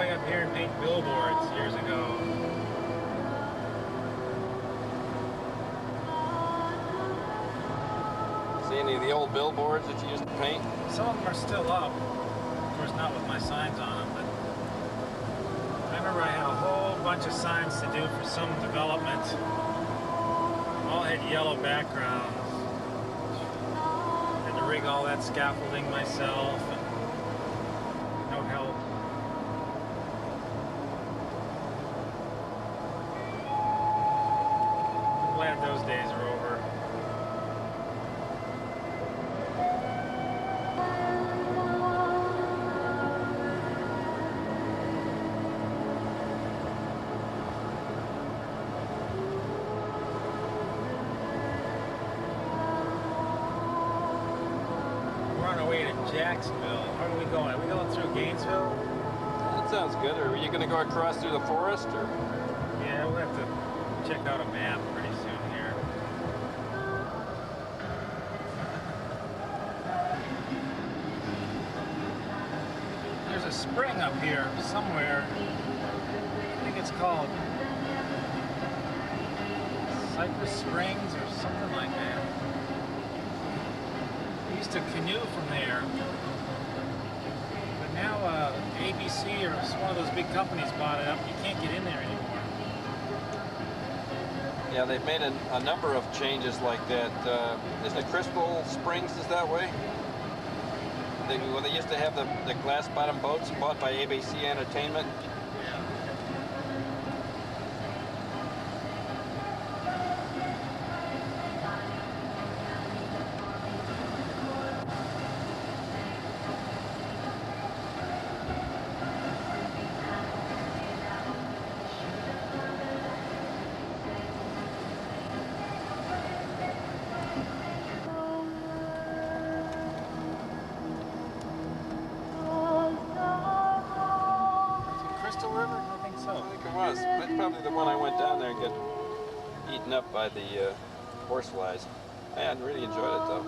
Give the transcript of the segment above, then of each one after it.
way up here and paint billboards years ago. See any of the old billboards that you used to paint? Some of them are still up. Of course, not with my signs on them, but I remember I had a whole bunch of signs to do for some development. All had yellow backgrounds. Had to rig all that scaffolding myself, and no help. I'm glad those days are over. We're on our way to Jacksonville. Where are we going? Are we going through Gainesville? That sounds good. Are you going to go across through the forest, or? Yeah, we'll have to check out a map pretty soon here. There's a spring up here somewhere. I think it's called Cypress Springs or something like that. We used to canoe from there. But now ABC or one of those big companies bought it up. You can't get in there anymore. Yeah, they've made a number of changes like that. Isn't it Crystal Springs is that way? They used to have the glass bottom boats bought by ABC Entertainment. Crystal River? I think so. I think it was. That's probably the one I went down there and got eaten up by the horseflies. I really enjoyed it though.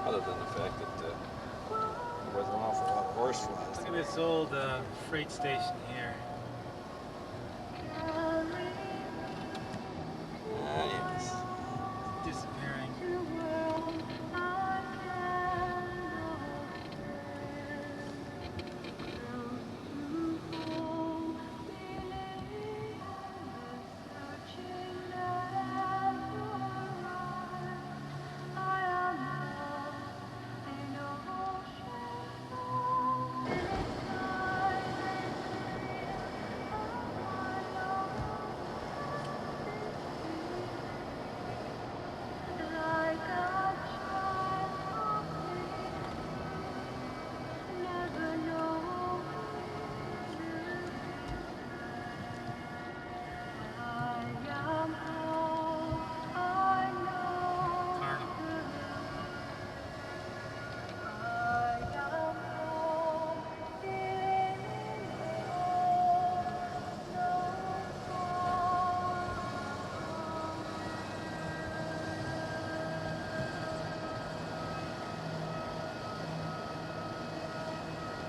Other than the fact that there was an awful lot of horseflies. Look at this old freight station here. Ah, yes. Disappearing.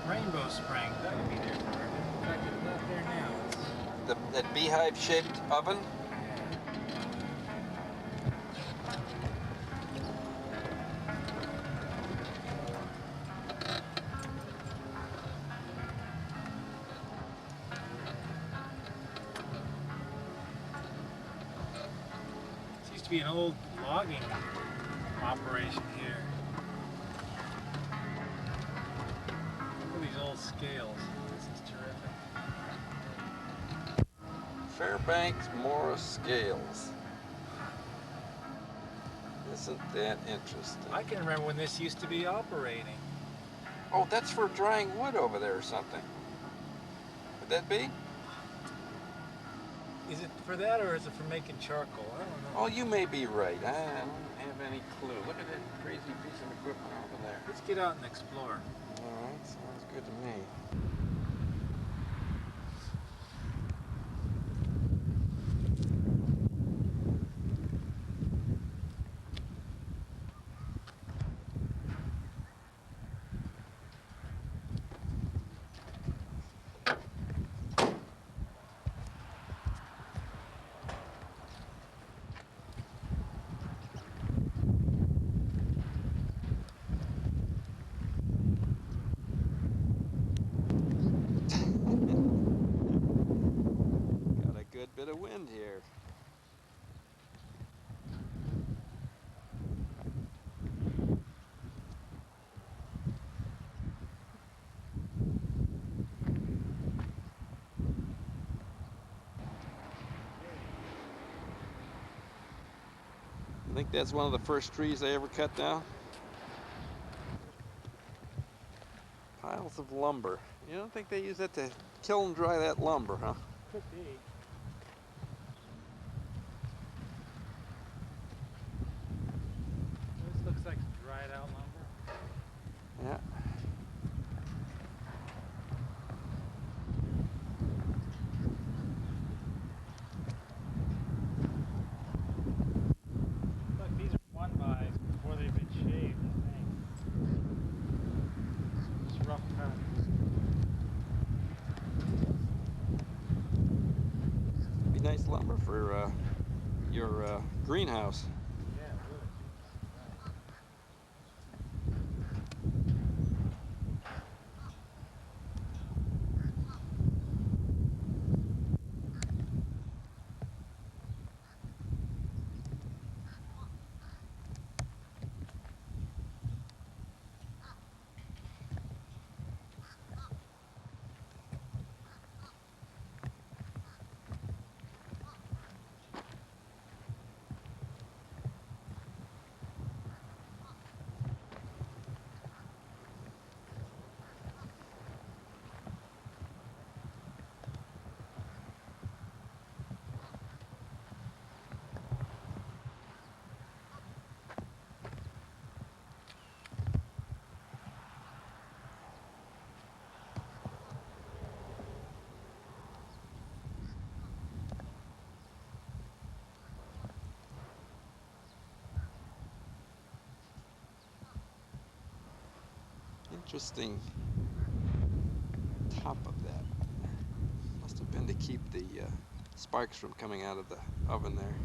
Rainbow Springs, that would be there. In fact, it's not there now. That beehive-shaped oven. This used to be an old logging operation here. Look at these old scales. This is terrific. Fairbanks Morris Scales. Isn't that interesting? I can remember when this used to be operating. Oh, that's for drying wood over there or something. Would that be? Is it for that or is it for making charcoal? I don't know. Oh, you may be right. I don't have any clue. Look at that crazy piece of equipment over there. Let's get out and explore. All right, sounds good to me. I think that's one of the first trees they ever cut down. Piles of lumber. You don't think they use that to kill and dry that lumber, huh? Could be. This looks like dried out lumber. Yeah. Look, these are one buys before they've been shaved, I think. Just rough cut. Be nice lumber for your greenhouse. Yeah, it would. Interesting top of that. Must have been to keep the sparks from coming out of the oven there.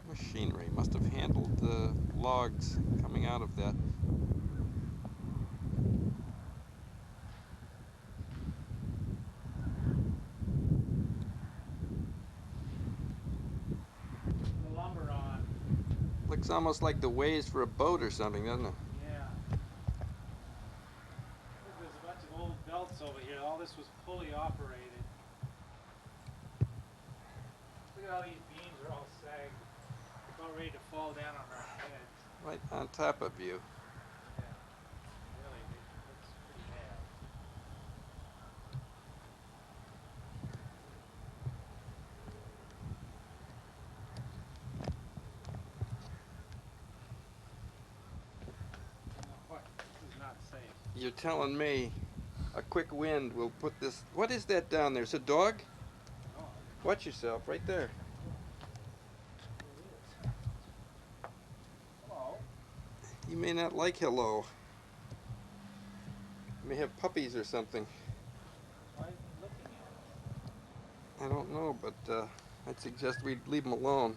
Machinery must have handled the logs coming out of that. The lumber on. Looks almost like the ways for a boat or something, doesn't it? Yeah. Look, there's a bunch of old belts over here. All this was pulley operated. Look at how these beams are all sagged. About ready to fall down on our heads. Right on top of you. Yeah. Really, it looks pretty bad. What? This is not safe. You're telling me a quick wind will put this... What is that down there? Is it a dog? Oh, Watch yourself, right there. it is. Hello. You may not like hello. You may have puppies or something. Why is he looking at us? I don't know, but I'd suggest we leave them alone.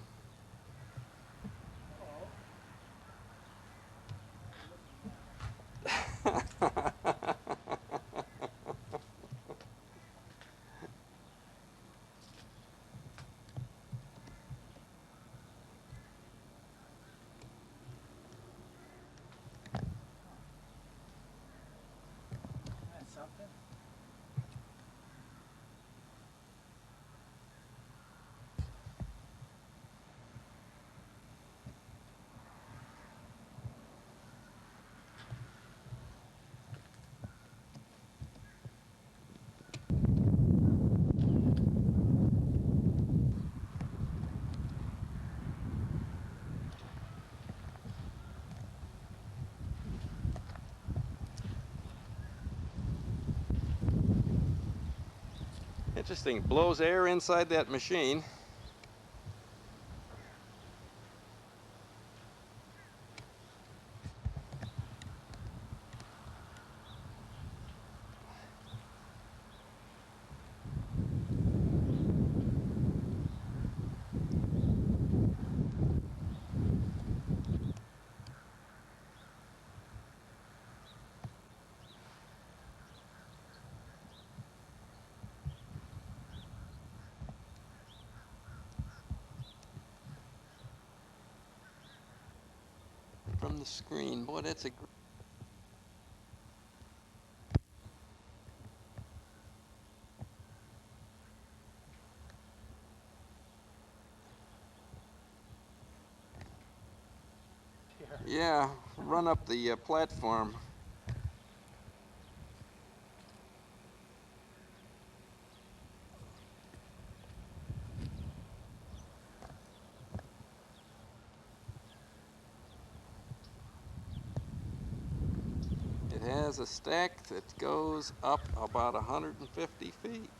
That's something. Interesting. Blows air inside that machine. from the screen. Boy, that's a... Yeah, run up the platform. It has a stack that goes up about 150 feet.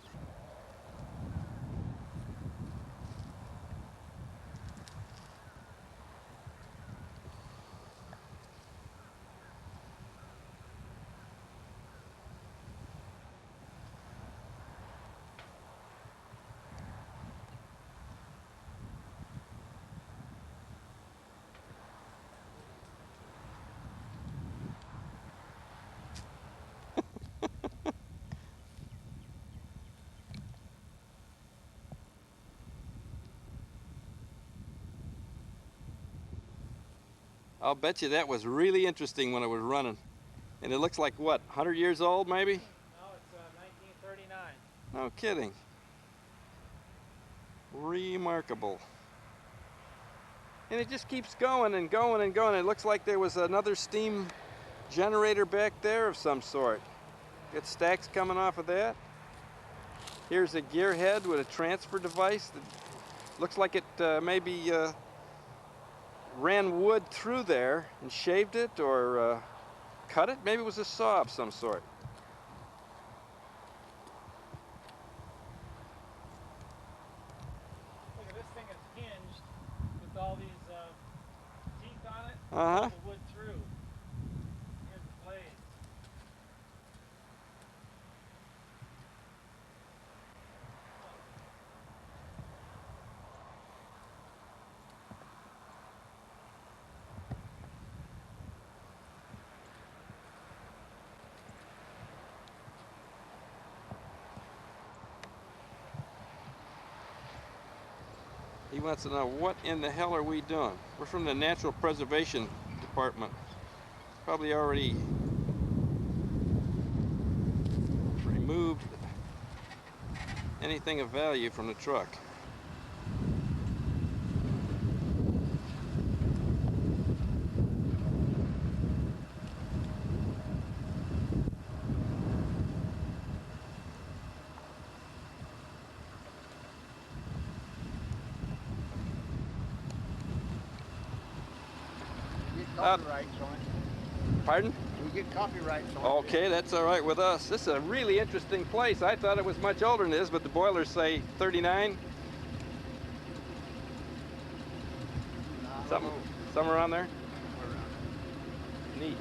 I'll bet you that was really interesting when it was running. And it looks like, what, 100 years old maybe? No, it's 1939. No kidding. Remarkable. And it just keeps going and going and going. It looks like there was another steam generator back there of some sort. Got stacks coming off of that. Here's a gearhead with a transfer device that looks like it maybe ran wood through there and shaved it or cut it. Maybe it was a saw of some sort. Look at this thing is hinged with all these teeth on it. Uh-huh. Pull the wood through. Here's the blades. He wants to know, what in the hell are we doing? We're from the Natural Preservation Department. Probably already removed anything of value from the truck. Copyrights on it. Pardon? We get copyrights on it. Okay, that's all right with us. This is a really interesting place. I thought it was much older than this, but the boilers say 39. Something, somewhere around there. Neat.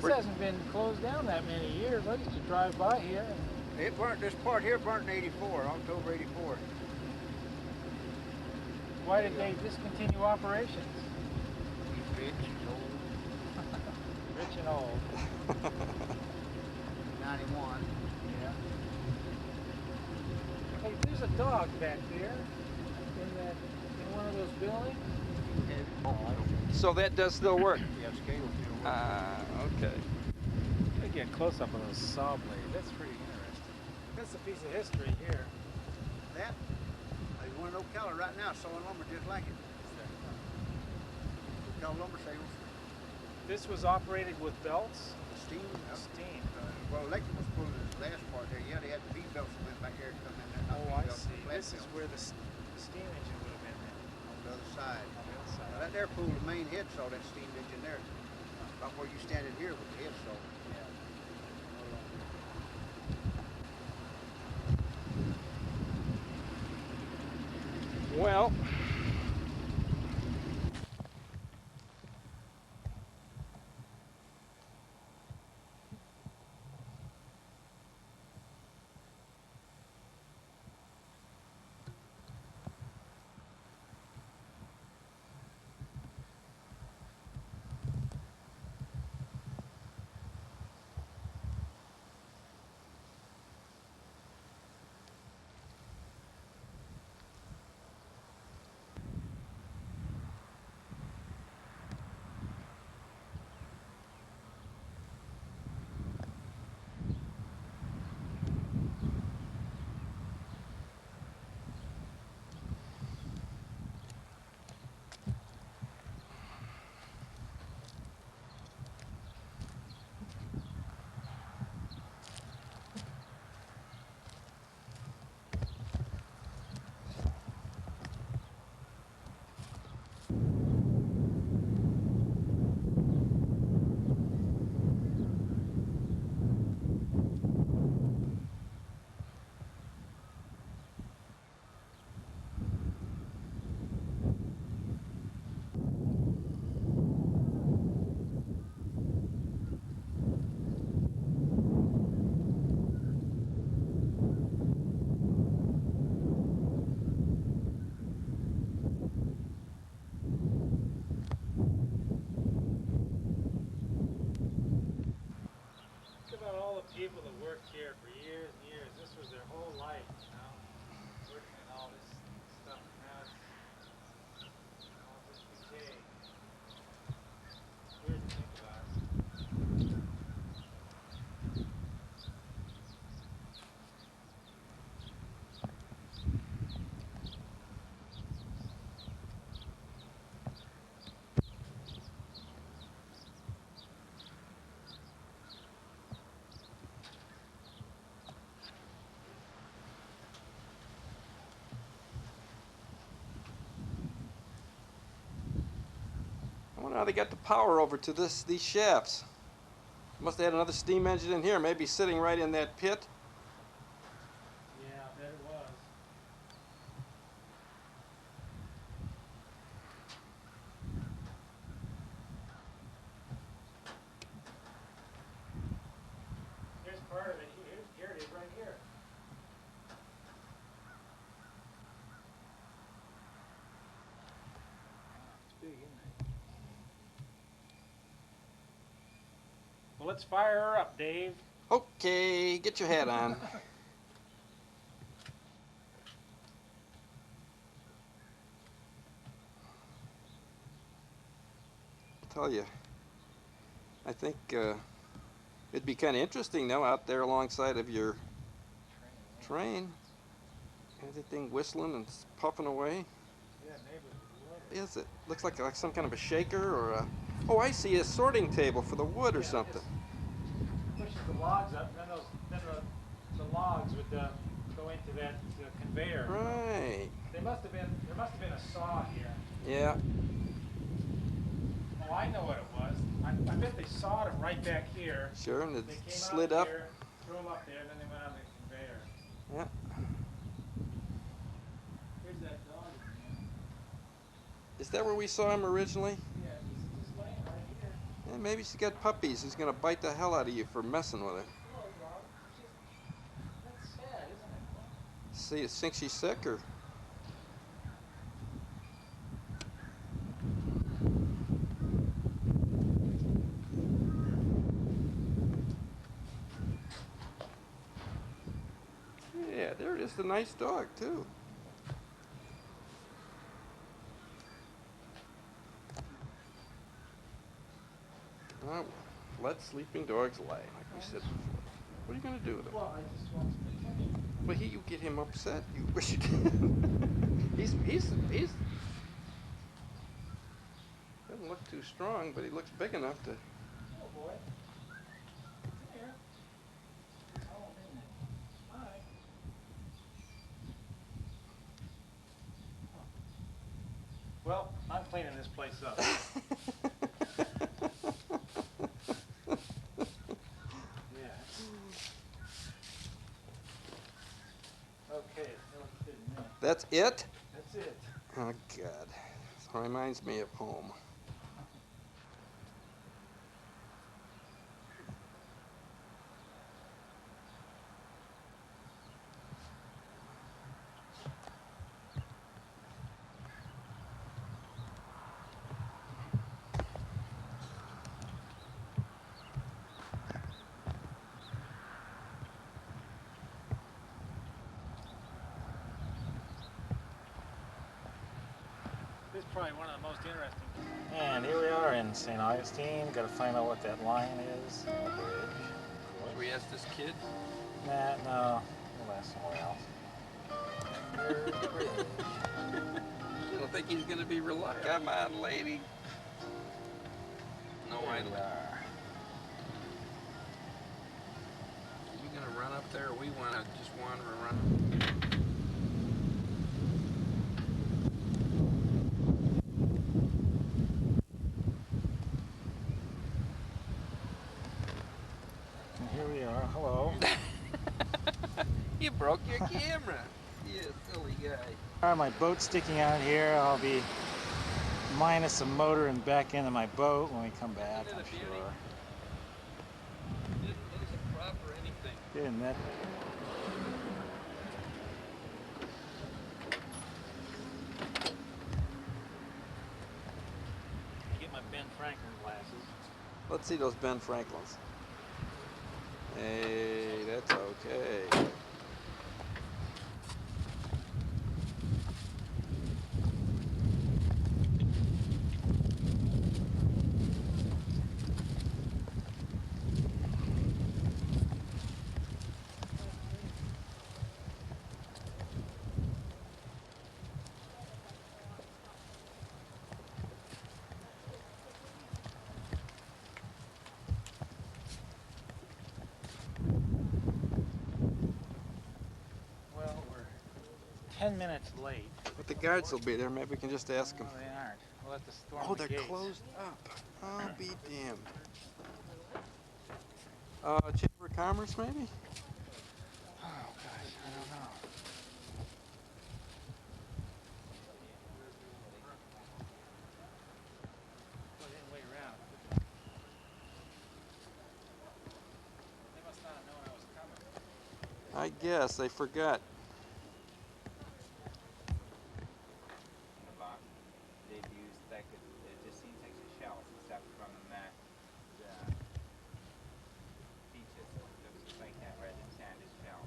This hasn't been closed down that many years. I used to drive by here. It burnt, this part here burnt in 84, October 84. Why did they discontinue operations? He's rich, he's old. Rich and old. 91. Yeah. Hey, there's a dog back there in one of those buildings. So that does still work? Yeah, scale still works. Okay. Let me get a close up on those saw blades. That's pretty interesting. That's a piece of history here. That, there's one in Ocala right now sawing lumber just like it. Ocala lumber sales. This was operated with belts? Steam. Steam. Well, electric was pulling the last part there. Yeah, they had the V belts that went back there to come in there. not Oh, V I belts, see. flat This is belts where the steam engine would have been then. on the other side. On the other side. Now, that there pulled the main head saw, that steam engine there. About where you standing here with the head saw. Well, now they got the power over to these shafts. Must have had another steam engine in here, maybe sitting right in that pit. Yeah, I bet it was. Here's part of it. Here it is, right here. It's big, isn't it? Well, let's fire her up, Dave. Okay, get your hat on. I'll tell you, I think it'd be kind of interesting though out there alongside of your train. Has that thing whistling and puffing away? Yeah, neighbors would love it. Is it? Looks like some kind of a shaker or a... Oh, I see, a sorting table for the wood or Yeah, something. Pushes the logs up, and then the logs would go into that conveyor. Right. There must have been a saw here. Yeah. Oh, I know what it was. I bet they sawed them right back here. Sure, and it They came slid out up. here, threw them up there, and then they went on the conveyor. Yeah. Here's that dog again. Is that where we saw him originally? Yeah, he's just laying right here. Yeah, maybe she's got puppies. He's gonna bite the hell out of you for messing with her. Hello, dog. That's sad, isn't it? See, you think she's sick or? Yeah, there it is. The nice dog too. Oh, let sleeping dogs lie, like we said before. What are you gonna do with him? Well, I just want some attention. Well, you get him upset. You wish you did. he's doesn't look too strong, but he looks big enough to. Oh, boy. Come here. Oh, isn't it? Hi. Well, I'm cleaning this place up. Yeah. Okay, that looks good to me. That's it? That's it. Oh, God. This reminds me of home. This is probably one of the most interesting. And here we are in St. Augustine. Got to find out what that line is on the bridge. We asked this kid. Nah, no. We'll ask somewhere else. There's the bridge. I don't think he's gonna be reluctant. Come on, lady. No, There I we don't. are. We gonna run up there, or we wanna just wander around? And here we are. Hello. You broke your camera. You silly guy. My boat's sticking out here. I'll be minus a motor and back into my boat when we come back, Isn't I'm it a beauty? sure. Didn't lose a prop or anything. Isn't that? Get my Ben Franklin glasses. Let's see those Ben Franklins. Hey, that's okay. Well, we're 10 minutes late. But the guards will be there. Maybe we can just ask them. No, they aren't. let the storm Oh, the they're gates. closed up. I'll be damned. Chamber of Commerce, maybe? Oh gosh, I don't know. Well, they didn't wait around. They must not have known I was coming. I guess they forgot. In the box, they've used like it just seems like the shells except from the features. So it looks just like that rather than sanded shell.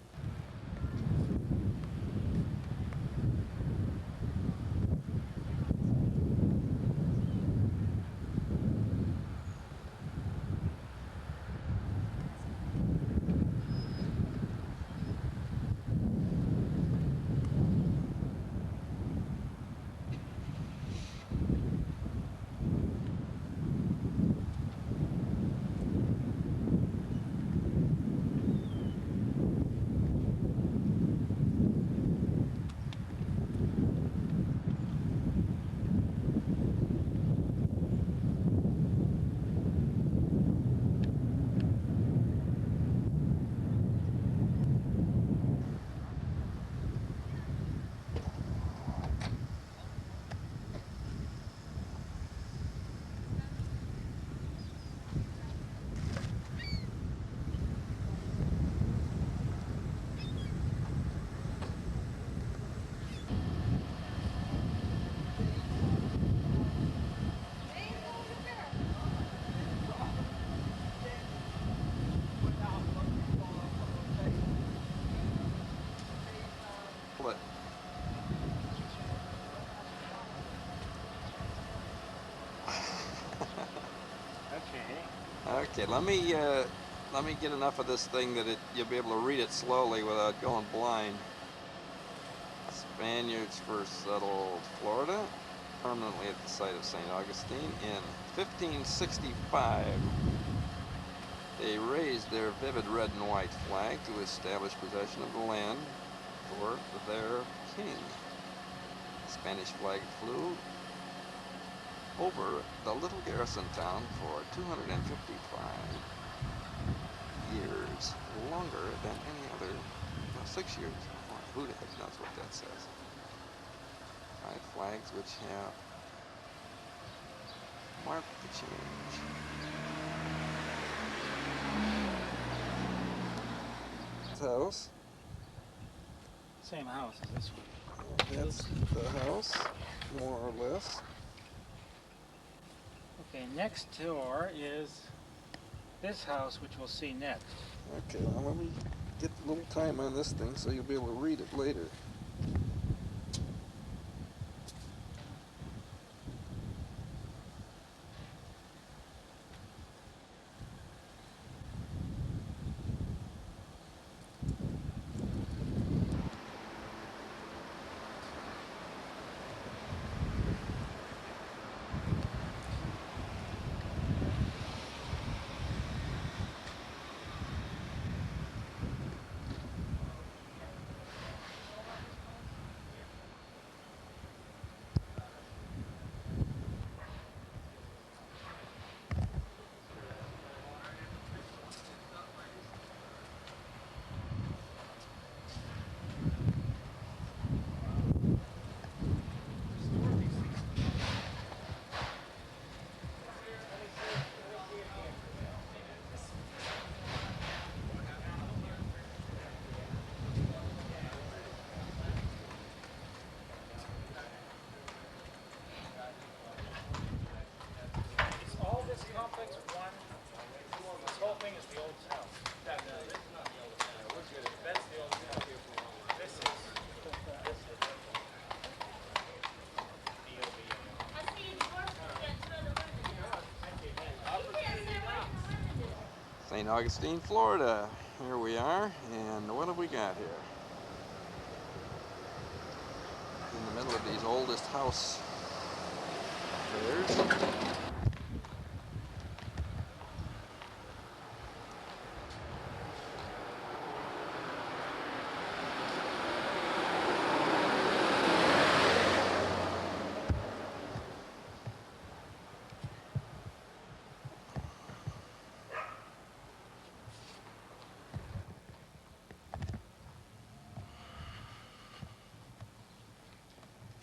What? Okay, let me get enough of this thing that you'll be able to read it slowly without going blind. Spaniards first settled Florida permanently at the site of St. Augustine in 1565. They raised their vivid red and white flag to establish possession of the land for their king. The Spanish flag flew over the little garrison town for 255 years, longer than any other, 6 years. Who the heck knows what that says? 5 flags which have marked the change. This house. Same house as this one. That's the house, more or less. Okay, next door is this house, which we'll see next. Okay, now let me get a little time on this thing so you'll be able to read it later. Is all this complex one? This whole thing is the old house. That's the old house. This is. St. Augustine, Florida. Here we are, and what have we got here? In the middle of these oldest house affairs.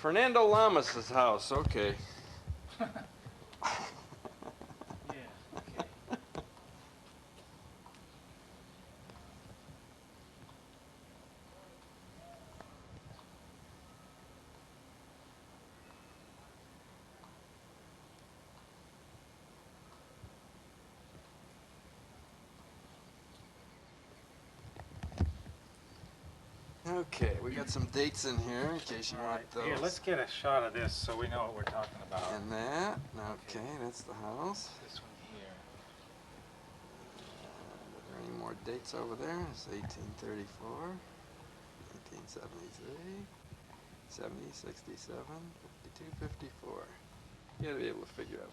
Fernando Lamas' house, okay. Yeah, okay. Okay, we got some dates in here in case you All want right, those. here, let's get a shot of this so we know what we're talking about. And that, okay, that's the house. This one here. Are there any more dates over there? It's 1834, 1873, 70, 67, 52, 54. You gotta be able to figure out.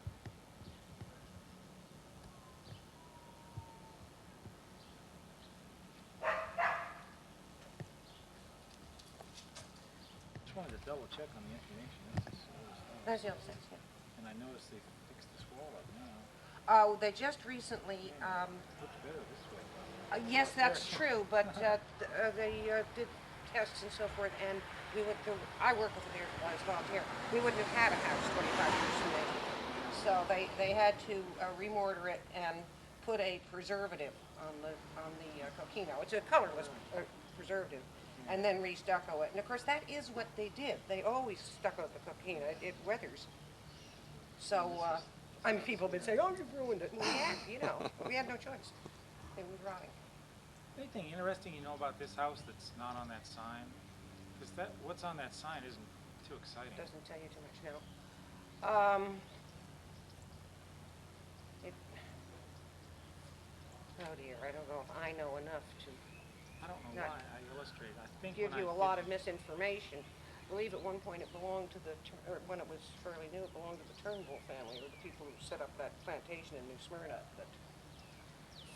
Just wanted to double check on the information. That's the other sense, yeah. And I noticed they fixed this wall up now. Oh, they just recently, Looks better this way. yes, that's true, but they did tests and so forth, and we went through, I work over there when I was volunteer. We wouldn't have had a house 25 years from then. So they had to remortar it and put a preservative on the coquino. It's a colorless preservative, and then re-stucco it. And of course, that is what they did. They always stucco the coquina. It weathers. So, I mean, people have been saying, "Oh, you've ruined it." And we had, we had no choice. It was rotting. Anything interesting you know about this house that's not on that sign? Because what's on that sign isn't too exciting. Doesn't tell you too much, no. Oh dear, I don't know if I know enough to I don't know Not- why. I illustrate. I think give when you I a lot of misinformation. I believe at one point it belonged to or when it was fairly new, it belonged to the Turnbull family, or the people who set up that plantation in New Smyrna that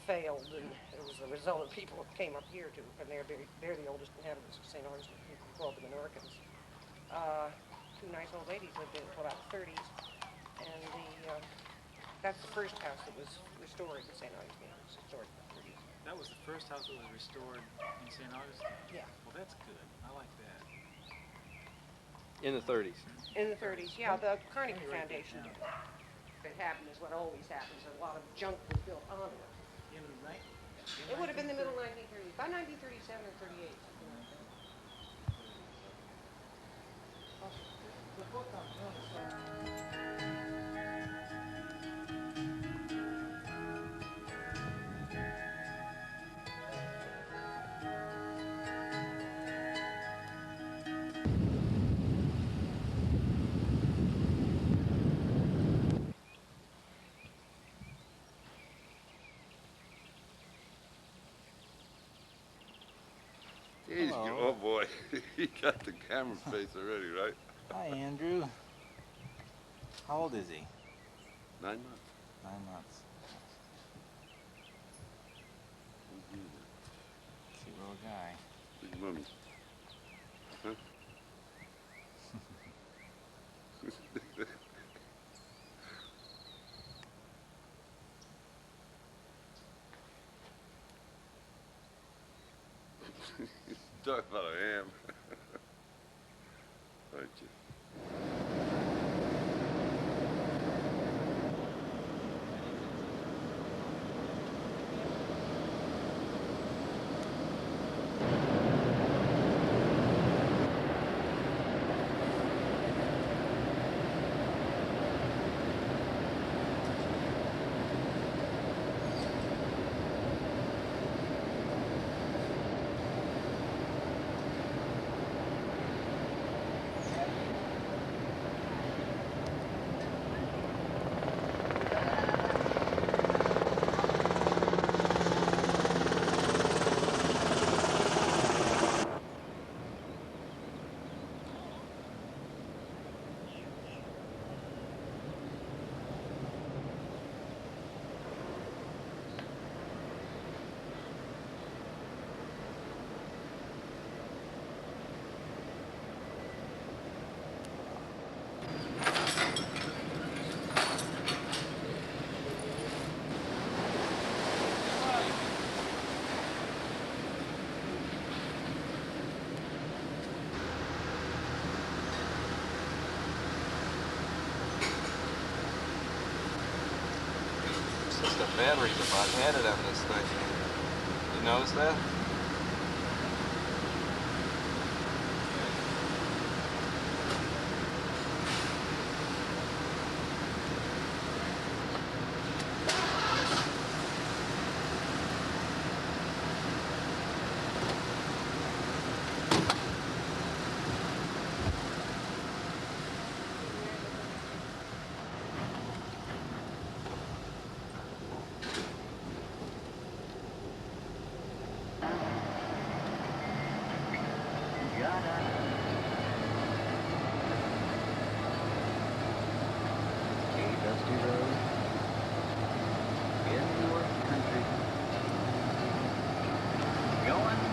failed, and it was the result of people who came up here and they're the oldest inhabitants of St. Augustine, people called the Menorcans. Two nice old ladies lived in it until about the 30s, and that's the first house that was restored in St. Augustine. It was restored in the 30s. That was the first house that was restored in St. Augustine. Yeah. Well, that's good. I like that. In the 30s. In the 30s, yeah. The Carnegie Let me write that Foundation down. did it. What happened is what always happens. A lot of junk was built onto it. It would have been the middle 1930s, by 1937 or 38, something like that. The book I'm doing is He's, Hello. oh boy, he got the camera face already, right? Hi, Andrew. How old is he? 9 months. 9 months. Cute little guy. Big mummy. Huh? Talking about a ham. Aren't you? noticed the battery's about had it on this thing. You notice that? Dusty Road in North Country. Going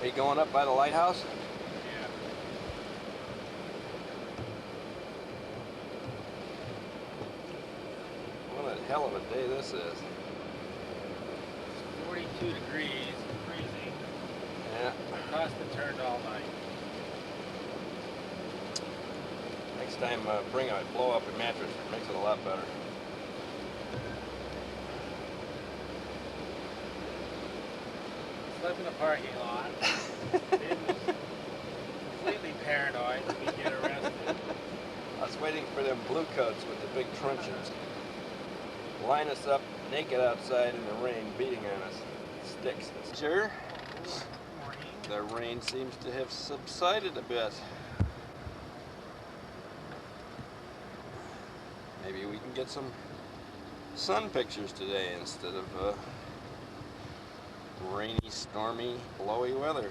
Are you going up by the lighthouse? Yeah. What a hell of a day this is. It's 42 degrees, freezing. Yeah. Costa turned all night. Next time, bring a blow up a mattress. It makes it a lot better. Slept in the parking lot. It was completely paranoid that we'd get arrested. I was waiting for them blue coats with the big truncheons. Line us up naked outside in the rain, beating on us. Sticks. Sure. The rain seems to have subsided a bit. Maybe we can get some sun pictures today instead of rainy, stormy, blowy weather.